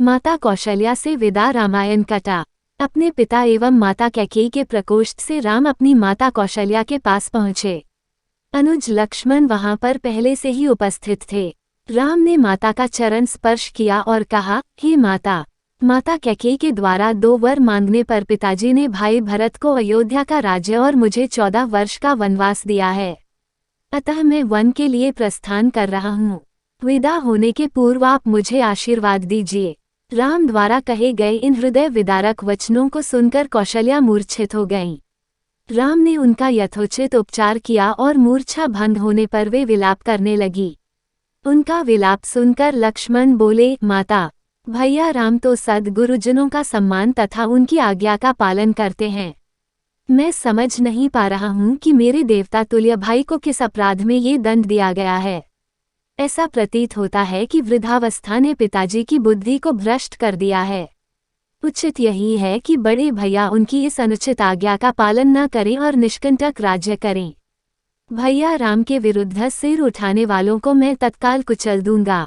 माता कौशल्या से विदा। रामायण कथा। अपने पिता एवं माता कैकेयी के प्रकोष्ठ से राम अपनी माता कौशल्या के पास पहुँचे। अनुज लक्ष्मण वहां पर पहले से ही उपस्थित थे। राम ने माता का चरण स्पर्श किया और कहा, हे माता। माता कैकेयी के द्वारा 2 वर मांगने पर पिताजी ने भाई भरत को अयोध्या का राज्य और मुझे 14 वर्ष का वनवास दिया है। अतः मैं वन के लिए प्रस्थान कर रहा हूँ। विदा होने के पूर्व आप मुझे आशीर्वाद दीजिए। राम द्वारा कहे गए इन हृदय विदारक वचनों को सुनकर कौशल्या मूर्छित हो गईं। राम ने उनका यथोचित उपचार किया और मूर्छा भंग होने पर वे विलाप करने लगी। उनका विलाप सुनकर लक्ष्मण बोले, माता, भैया राम तो सद्गुरुजनों का सम्मान तथा उनकी आज्ञा का पालन करते हैं। मैं समझ नहीं पा रहा हूँ कि मेरे देवता तुल्य भाई को किस अपराध में ये दंड दिया गया है। ऐसा प्रतीत होता है कि वृद्धावस्था ने पिताजी की बुद्धि को भ्रष्ट कर दिया है। उचित यही है कि बड़े भैया उनकी इस अनुचित आज्ञा का पालन न करें और निष्कंटक राज्य करें। भैया राम के विरुद्ध सिर उठाने वालों को मैं तत्काल कुचल दूंगा।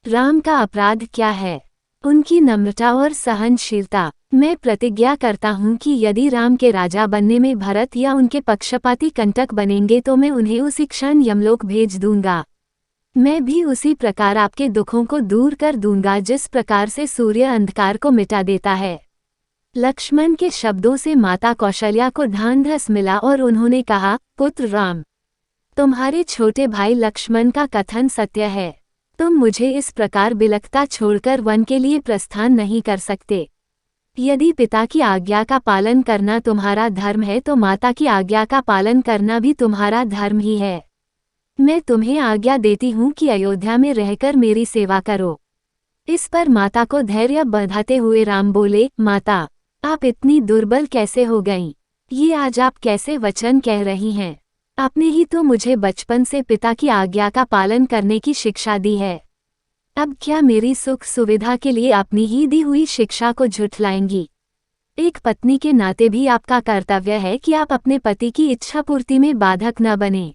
राम का अपराध क्या है? उनकी नम्रता और सहनशीलता। मैं प्रतिज्ञा करता हूँ कि यदि राम के राजा बनने में भरत या उनके पक्षपाती कंटक बनेंगे तो मैं उन्हें उसी क्षण यमलोक भेज दूंगा। मैं भी उसी प्रकार आपके दुखों को दूर कर दूंगा जिस प्रकार से सूर्य अंधकार को मिटा देता है। लक्ष्मण के शब्दों से माता कौशल्या को ढांढस मिला और उन्होंने कहा, पुत्र राम, तुम्हारे छोटे भाई लक्ष्मण का कथन सत्य है। तुम मुझे इस प्रकार बिलखता छोड़कर वन के लिए प्रस्थान नहीं कर सकते। यदि पिता की आज्ञा का पालन करना तुम्हारा धर्म है तो माता की आज्ञा का पालन करना भी तुम्हारा धर्म ही है। मैं तुम्हें आज्ञा देती हूँ कि अयोध्या में रहकर मेरी सेवा करो। इस पर माता को धैर्य बढ़ाते हुए राम बोले, माता, आप इतनी दुर्बल कैसे हो गईं? ये आज आप कैसे वचन कह रही हैं? आपने ही तो मुझे बचपन से पिता की आज्ञा का पालन करने की शिक्षा दी है। अब क्या मेरी सुख सुविधा के लिए अपनी ही दी हुई शिक्षा को झुठलाएंगी? एक पत्नी के नाते भी आपका कर्तव्य है कि आप अपने पति की इच्छा पूर्ति में बाधक न बने।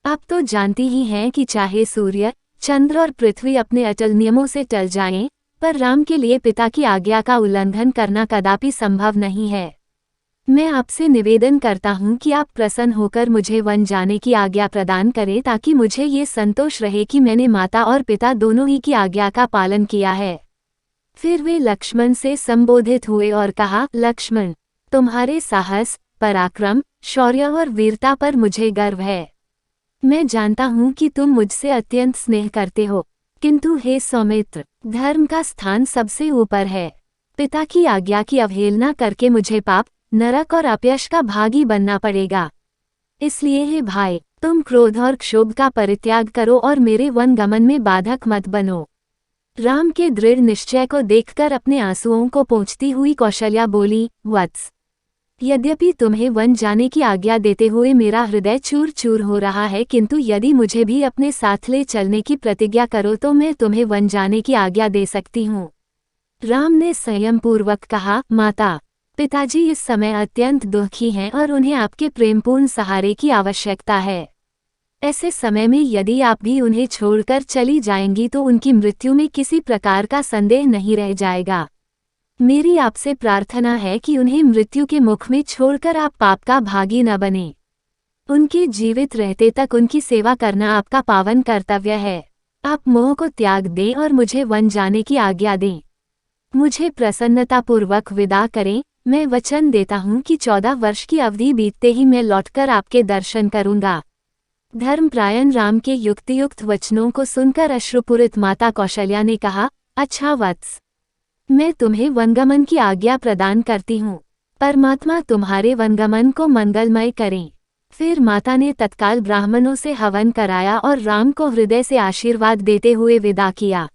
आप तो जानती ही हैं कि चाहे सूर्य, चंद्र और पृथ्वी अपने अटल नियमों से टल जाएं, पर राम के लिए पिता की आज्ञा का उल्लंघन करना कदापि संभव नहीं है। मैं आपसे निवेदन करता हूँ कि आप प्रसन्न होकर मुझे वन जाने की आज्ञा प्रदान करें ताकि मुझे ये संतोष रहे कि मैंने माता और पिता दोनों ही की आज्ञा का पालन किया है। फिर वे लक्ष्मण से संबोधित हुए और कहा, लक्ष्मण, तुम्हारे साहस, पराक्रम, शौर्य और वीरता पर मुझे गर्व है। मैं जानता हूँ कि तुम मुझसे अत्यंत स्नेह करते हो, किंतु हे सौमित्र, धर्म का स्थान सबसे ऊपर है। पिता की आज्ञा की अवहेलना करके मुझे पाप, नरक और अपयश का भागी बनना पड़ेगा। इसलिए हे भाई, तुम क्रोध और क्षोभ का परित्याग करो और मेरे वन गमन में बाधक मत बनो। राम के दृढ़ निश्चय को देखकर अपने आंसुओं को पोंछती हुई कौशल्या बोली, वत्स, यद्यपि तुम्हें वन जाने की आज्ञा देते हुए मेरा हृदय चूर चूर हो रहा है, किंतु यदि मुझे भी अपने साथ ले चलने की प्रतिज्ञा करो तो मैं तुम्हें वन जाने की आज्ञा दे सकती हूँ। राम ने संयम पूर्वक कहा, माता, पिताजी इस समय अत्यंत दुखी हैं और उन्हें आपके प्रेमपूर्ण सहारे की आवश्यकता है। ऐसे समय में यदि आप भी उन्हें छोड़कर चली जाएंगी तो उनकी मृत्यु में किसी प्रकार का संदेह नहीं रह जाएगा। मेरी आपसे प्रार्थना है कि उन्हें मृत्यु के मुख में छोड़कर आप पाप का भागी न बने। उनके जीवित रहते तक उनकी सेवा करना आपका पावन कर्तव्य है। आप मोह को त्याग दें और मुझे वन जाने की आज्ञा दें। मुझे प्रसन्नतापूर्वक विदा करें। मैं वचन देता हूँ कि 14 वर्ष की अवधि बीतते ही मैं लौटकर आपके दर्शन करूँगा। धर्मप्रायण राम के युक्तियुक्त वचनों को सुनकर अश्रुपूरित माता कौशल्या ने कहा, अच्छा वत्स, मैं तुम्हें वनगमन की आज्ञा प्रदान करती हूँ। परमात्मा तुम्हारे वनगमन को मंगलमय करें। फिर माता ने तत्काल ब्राह्मणों से हवन कराया और राम को हृदय से आशीर्वाद देते हुए विदा किया।